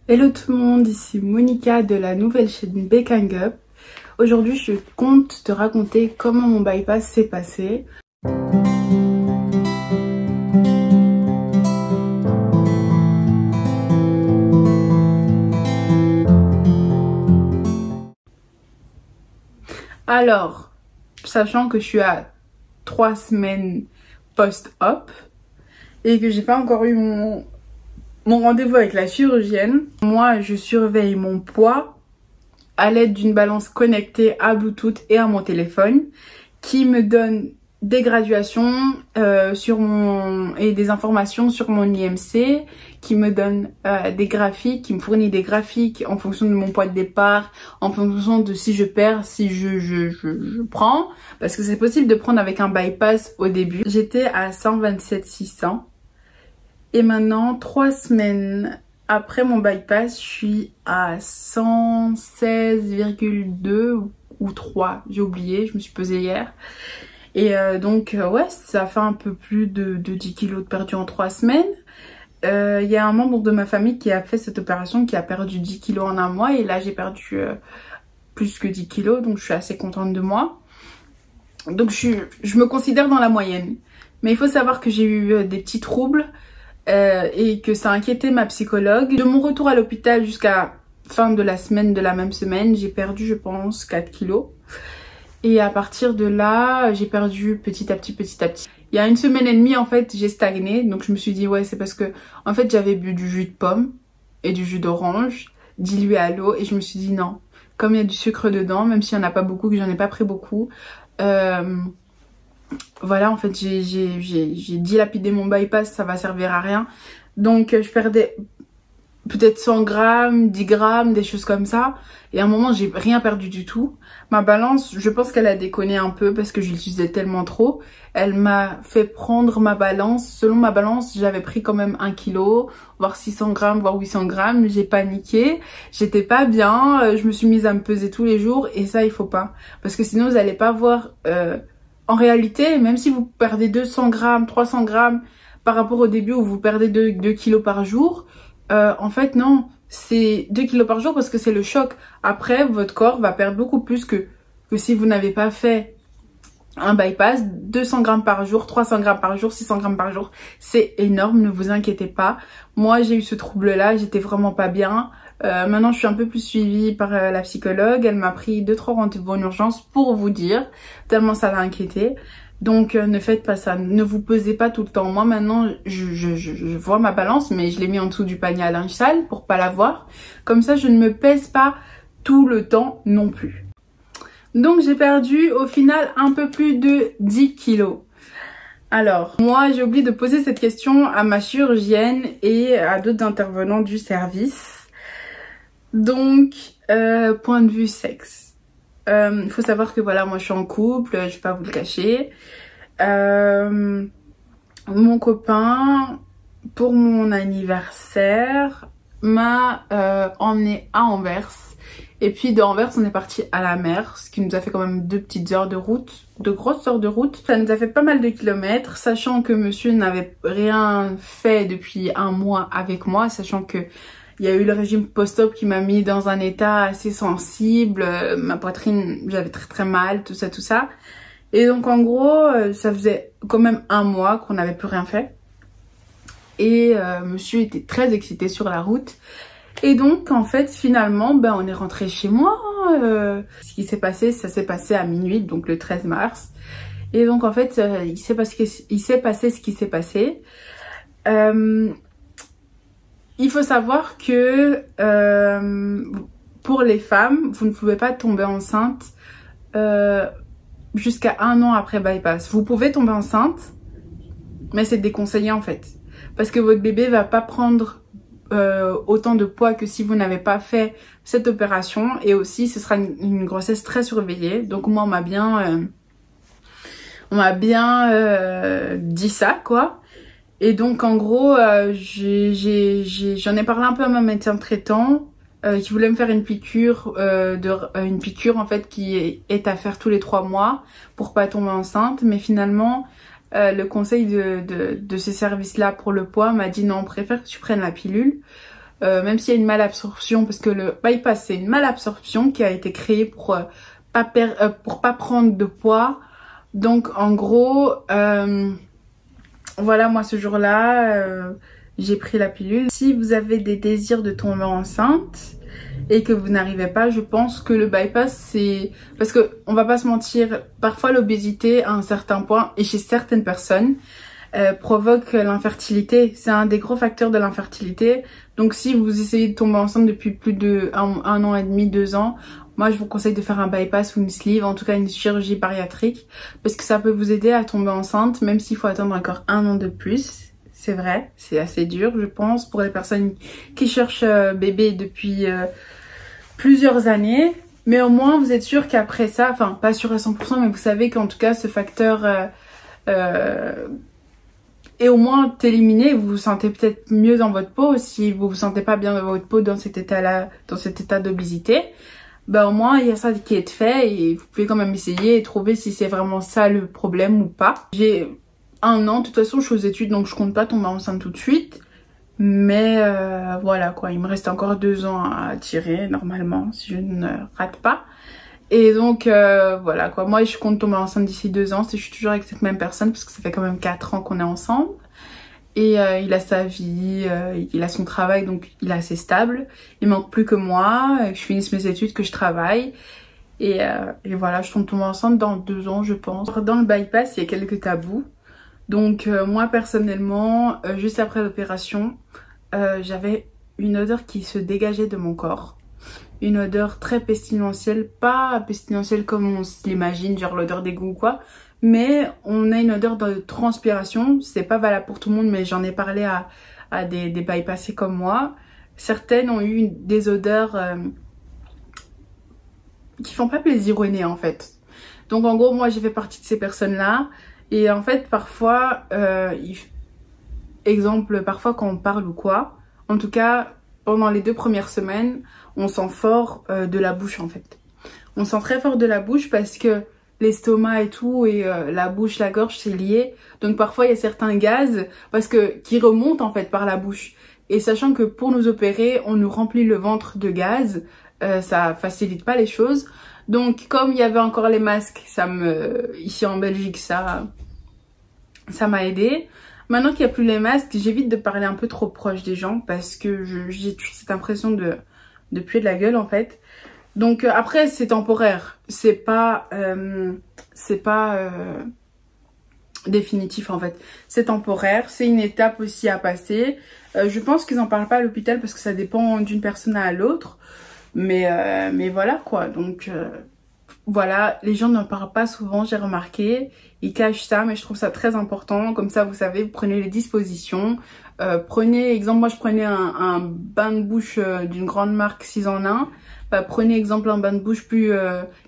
Hello tout le monde, ici Monica de la nouvelle chaîne Baking Up. Aujourd'hui je compte te raconter comment mon bypass s'est passé. Alors, sachant que je suis à 3 semaines post-op et que j'ai pas encore eu mon rendez-vous avec la chirurgienne, moi je surveille mon poids à l'aide d'une balance connectée à Bluetooth et à mon téléphone qui me donne des graduations et des informations sur mon IMC, qui me donne des graphiques, qui me fournit des graphiques en fonction de mon poids de départ, en fonction de si je perds, si je prends, parce que c'est possible de prendre avec un bypass au début. J'étais à 127 600 et maintenant 3 semaines après mon bypass, je suis à 116,2 ou 3, j'ai oublié, je me suis pesée hier. Et donc ouais, ça fait un peu plus de 10 kilos de perdu en 3 semaines. Il y a un membre de ma famille qui a fait cette opération, qui a perdu 10 kilos en un mois. Et là j'ai perdu plus que 10 kilos, donc je suis assez contente de moi. Donc je me considère dans la moyenne. Mais il faut savoir que j'ai eu des petits troubles et que ça a inquiété ma psychologue. De mon retour à l'hôpital jusqu'à fin de la semaine de la même semaine, j'ai perdu je pense 4 kilos. Et à partir de là, j'ai perdu petit à petit. Il y a 1 semaine et demie, en fait, j'ai stagné. Donc je me suis dit, ouais, c'est parce que, en fait, j'avais bu du jus de pomme et du jus d'orange dilué à l'eau. Et je me suis dit, non, comme il y a du sucre dedans, même s'il n'y en a pas beaucoup, que j'en ai pas pris beaucoup. Voilà, en fait, j'ai dilapidé mon bypass, ça va servir à rien. Donc je perdais peut-être 100 grammes, 10 grammes, des choses comme ça. Et à un moment, j'ai rien perdu du tout. Ma balance, je pense qu'elle a déconné un peu parce que je l'utilisais tellement trop. Elle m'a fait prendre ma balance. Selon ma balance, j'avais pris quand même 1 kilo, voire 600 grammes, voire 800 grammes. J'ai paniqué. J'étais pas bien. Je me suis mise à me peser tous les jours. Et ça, il faut pas. Parce que sinon, vous allez pas voir... en réalité, même si vous perdez 200 grammes, 300 grammes par rapport au début où vous perdez 2 kilos par jour... en fait non, c'est 2 kilos par jour parce que c'est le choc. Après votre corps va perdre beaucoup plus que si vous n'avez pas fait un bypass. 200 grammes par jour, 300 grammes par jour, 600 grammes par jour, c'est énorme, ne vous inquiétez pas. Moi j'ai eu ce trouble là, j'étais vraiment pas bien. Maintenant je suis un peu plus suivie par la psychologue. Elle m'a pris 2-3 rendez-vous en urgence pour vous dire, tellement ça l'a inquiété. Donc ne faites pas ça, ne vous pesez pas tout le temps. Moi maintenant je vois ma balance, mais je l'ai mis en dessous du panier à linge sale pour pas la voir. Comme ça je ne me pèse pas tout le temps non plus. Donc j'ai perdu au final un peu plus de 10 kilos. Alors moi j'ai oublié de poser cette question à ma chirurgienne et à d'autres intervenants du service. Donc point de vue sexe. Il faut savoir que voilà, moi je suis en couple, je vais pas vous le cacher. Mon copain, pour mon anniversaire, m'a emmené à Anvers. Et puis de Anvers, on est parti à la mer, ce qui nous a fait quand même 2 petites heures de route, de grosses heures de route. Ça nous a fait pas mal de kilomètres, sachant que monsieur n'avait rien fait depuis 1 mois avec moi, sachant que il y a eu le régime post-op qui m'a mis dans un état assez sensible, ma poitrine, j'avais très mal, tout ça. Et donc en gros, ça faisait quand même 1 mois qu'on n'avait plus rien fait. Et monsieur était très excité sur la route. Et donc en fait finalement, on est rentré chez moi. Ce qui s'est passé, ça s'est passé à minuit, donc le 13 mars. Et donc en fait, il s'est passé ce qui s'est passé. Il faut savoir que pour les femmes, vous ne pouvez pas tomber enceinte jusqu'à 1 an après bypass. Vous pouvez tomber enceinte, mais c'est déconseillé en fait. Parce que votre bébé va pas prendre autant de poids que si vous n'avez pas fait cette opération. Et aussi, ce sera une grossesse très surveillée. Donc moi, on m'a bien dit ça, quoi. Et donc en gros, j'en ai parlé un peu à mon médecin traitant qui voulait me faire une piqûre, une piqûre en fait qui est à faire tous les 3 mois pour pas tomber enceinte. Mais finalement, le conseil de ce service-là pour le poids m'a dit non, on préfère que tu prennes la pilule même s'il y a une malabsorption, parce que le bypass c'est une malabsorption qui a été créée pour pas prendre de poids. Donc en gros, voilà, moi ce jour-là, j'ai pris la pilule. Si vous avez des désirs de tomber enceinte et que vous n'arrivez pas, je pense que le bypass c'est... Parce que on va pas se mentir, parfois l'obésité à un certain point et chez certaines personnes provoque l'infertilité. C'est un des gros facteurs de l'infertilité. Donc si vous essayez de tomber enceinte depuis plus de un an et demi, 2 ans, moi je vous conseille de faire un bypass ou une sleeve, en tout cas une chirurgie bariatrique, parce que ça peut vous aider à tomber enceinte, même s'il faut attendre encore 1 an de plus. C'est vrai, c'est assez dur je pense pour les personnes qui cherchent bébé depuis plusieurs années. Mais au moins vous êtes sûr qu'après ça, enfin pas sûr à 100%, mais vous savez qu'en tout cas ce facteur est au moins éliminé. Vous vous sentez peut-être mieux dans votre peau. Si vous vous sentez pas bien dans votre peau dans cet état-là, dans cet état d'obésité, bah au moins il y a ça qui est fait et vous pouvez quand même essayer et trouver si c'est vraiment ça le problème ou pas. J'ai 1 an, de toute façon je suis aux études donc je compte pas tomber enceinte tout de suite. Mais voilà quoi, il me reste encore 2 ans à tirer normalement si je ne rate pas. Et donc voilà quoi, moi je compte tomber enceinte d'ici 2 ans si je suis toujours avec cette même personne, parce que ça fait quand même 4 ans qu'on est ensemble. Et il a sa vie, il a son travail, donc il est assez stable. Il manque plus que moi, que je finisse mes études, que je travaille. Et voilà, je tombe enceinte dans 2 ans je pense. Dans le bypass il y a quelques tabous. Donc moi personnellement, juste après l'opération, j'avais une odeur qui se dégageait de mon corps. Une odeur très pestilentielle, pas pestilentielle comme on l'imagine, genre l'odeur d'égout ou quoi. Mais on a une odeur de transpiration, c'est pas valable pour tout le monde, mais j'en ai parlé à des bypassés comme moi. Certaines ont eu des odeurs qui font pas plaisir au nez en fait. Donc en gros, moi j'ai fait partie de ces personnes-là. Et en fait, parfois, exemple, parfois quand on parle ou quoi, en tout cas, pendant les 2 premières semaines, on sent fort de la bouche en fait. On sent très fort de la bouche parce que l'estomac et tout, et la bouche, la gorge, c'est lié. Donc parfois, il y a certains gaz qui remontent en fait par la bouche. Et sachant que pour nous opérer, on nous remplit le ventre de gaz, ça facilite pas les choses. Donc comme il y avait encore les masques, ici en Belgique, ça m'a aidé. Maintenant qu'il n'y a plus les masques, j'évite de parler un peu trop proche des gens parce que j'ai cette impression de puer de la gueule en fait. Donc après c'est temporaire, c'est pas définitif en fait. C'est temporaire, c'est une étape aussi à passer. Je pense qu'ils en parlent pas à l'hôpital parce que ça dépend d'une personne à l'autre. Mais voilà quoi, donc voilà, les gens n'en parlent pas souvent, j'ai remarqué, ils cachent ça, mais je trouve ça très important. Comme ça vous savez, vous prenez les dispositions, prenez exemple, moi je prenais un bain de bouche d'une grande marque 6 en 1, bah, prenez exemple un bain de bouche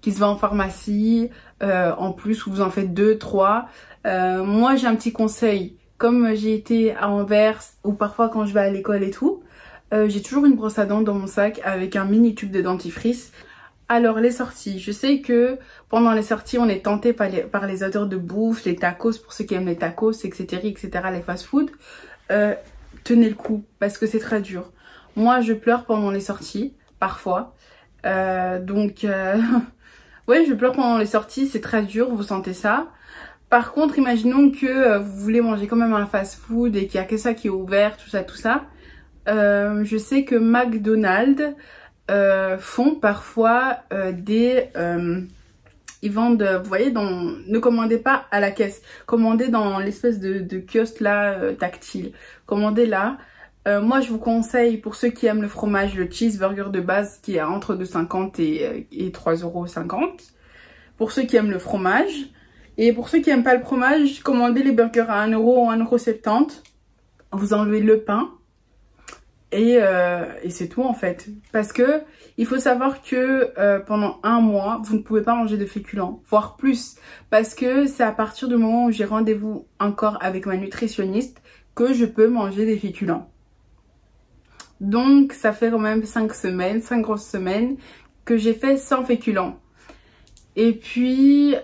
qui se vend en pharmacie, en plus vous en faites 2, 3. Moi j'ai un petit conseil, comme j'ai été à Anvers ou parfois quand je vais à l'école et tout, j'ai toujours une brosse à dents dans mon sac avec un mini tube de dentifrice. Alors les sorties, je sais que pendant les sorties on est tenté par les odeurs de bouffe, les tacos pour ceux qui aiment les tacos, etc. les fast-food. Tenez le coup parce que c'est très dur. Moi je pleure pendant les sorties, parfois. Ouais, je pleure pendant les sorties, c'est très dur, vous sentez ça. Par contre, imaginons que vous voulez manger quand même un fast-food et qu'il y a que ça qui est ouvert, tout ça. Je sais que McDonald's font parfois ils vendent, vous voyez, ne commandez pas à la caisse, commandez dans l'espèce de kiosque là tactile, commandez là. Moi je vous conseille, pour ceux qui aiment le fromage, le cheeseburger de base qui est entre 2,50 et 3,50 €. Pour ceux qui aiment le fromage, et pour ceux qui aiment pas le fromage, commandez les burgers à 1 € ou 1,70 €. Vous enlevez le pain. Et c'est tout en fait, parce que il faut savoir que pendant 1 mois vous ne pouvez pas manger de féculents, voire plus, parce que c'est à partir du moment où j'ai rendez-vous encore avec ma nutritionniste que je peux manger des féculents. Donc ça fait quand même 5 semaines, 5 grosses semaines que j'ai fait sans féculents. Et puis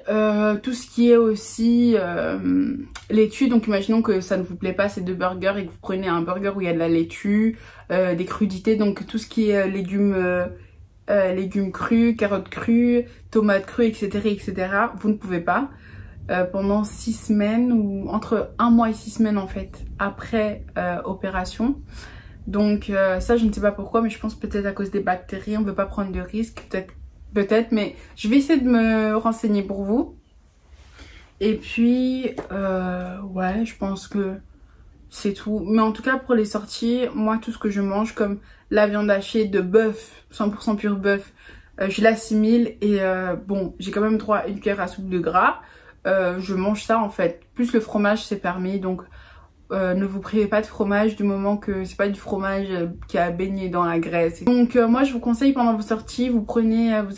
tout ce qui est aussi laitue, donc imaginons que ça ne vous plaît pas ces deux burgers et que vous prenez un burger où il y a de la laitue, des crudités, donc tout ce qui est légumes crus, carottes crues, tomates crues, etc. Vous ne pouvez pas pendant 6 semaines ou entre 1 mois et 6 semaines en fait après opération. Donc ça je ne sais pas pourquoi, mais je pense peut-être à cause des bactéries, on ne veut pas prendre de risques, peut-être, mais je vais essayer de me renseigner pour vous. Et puis ouais, je pense que c'est tout. Mais en tout cas pour les sorties, moi tout ce que je mange comme la viande hachée de bœuf, 100% pur bœuf, je l'assimile et bon, j'ai quand même droit à une cuillère à soupe de gras. Je mange ça en fait. Plus le fromage c'est permis, donc ne vous privez pas de fromage du moment que c'est pas du fromage qui a baigné dans la graisse. Donc moi je vous conseille pendant vos sorties, vous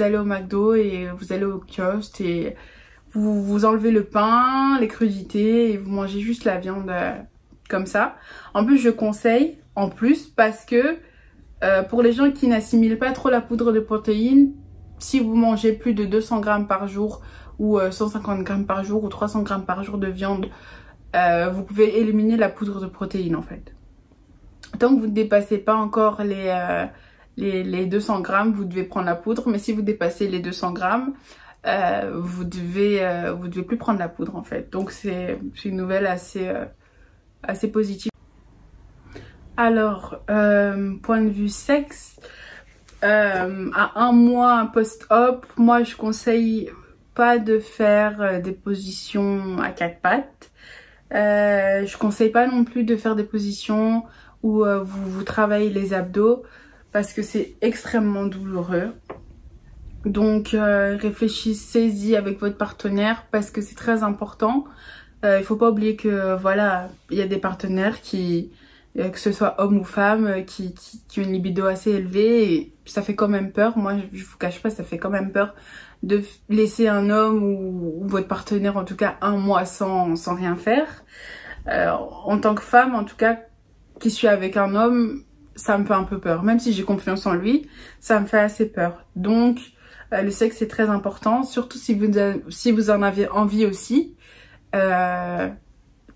allez au McDo et vous allez au kiosque et vous enlevez le pain, les crudités et vous mangez juste la viande comme ça. En plus je conseille parce que pour les gens qui n'assimilent pas trop la poudre de protéines, si vous mangez plus de 200 grammes par jour ou 150 grammes par jour ou 300 grammes par jour de viande, vous pouvez éliminer la poudre de protéines en fait. Tant que vous ne dépassez pas encore les 200 grammes, vous devez prendre la poudre. Mais si vous dépassez les 200 grammes, vous devez plus prendre la poudre en fait. Donc c'est une nouvelle assez positive. Alors, point de vue sexe, à 1 mois post-op, moi je conseille pas de faire des positions à 4 pattes. Je conseille pas non plus de faire des positions où vous travaillez les abdos parce que c'est extrêmement douloureux. Donc réfléchissez-y avec votre partenaire parce que c'est très important. Il faut pas oublier que voilà, il y a des partenaires qui, que ce soit homme ou femme, qui ont une libido assez élevée et ça fait quand même peur. Moi je vous cache pas, ça fait quand même peur de laisser un homme ou votre partenaire en tout cas 1 mois sans rien faire. En tant que femme en tout cas qui suis avec un homme, ça me fait un peu peur. Même si j'ai confiance en lui, ça me fait assez peur. Donc le sexe c'est très important, surtout si vous en avez envie aussi.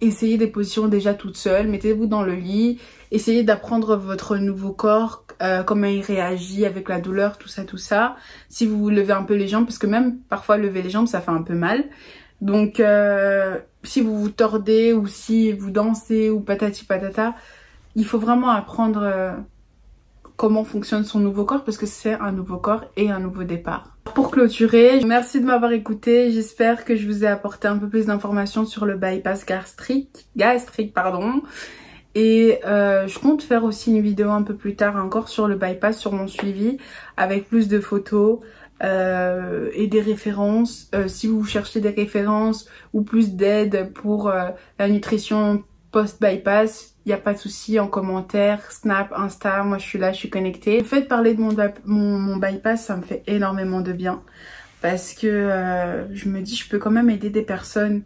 Essayez des positions déjà toutes seules, mettez-vous dans le lit, essayez d'apprendre votre nouveau corps, comment il réagit avec la douleur, tout ça. Si vous levez un peu les jambes, parce que même parfois lever les jambes ça fait un peu mal. Donc si vous vous tordez ou si vous dansez ou patati patata, il faut vraiment apprendre comment fonctionne son nouveau corps parce que c'est un nouveau corps et un nouveau départ. Pour clôturer, merci de m'avoir écouté. J'espère que je vous ai apporté un peu plus d'informations sur le bypass gastrique, pardon. Et je compte faire aussi une vidéo un peu plus tard encore sur le bypass, sur mon suivi, avec plus de photos et des références. Si vous cherchez des références ou plus d'aide pour la nutrition post-bypass, il n'y a pas de souci, en commentaire, Snap, Insta, moi je suis là, je suis connectée. Le fait de parler de mon bypass, ça me fait énormément de bien. Parce que je me dis, je peux quand même aider des personnes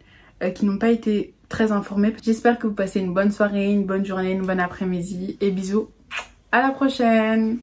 qui n'ont pas été très informées. J'espère que vous passez une bonne soirée, une bonne journée, une bonne après-midi. Et bisous, à la prochaine!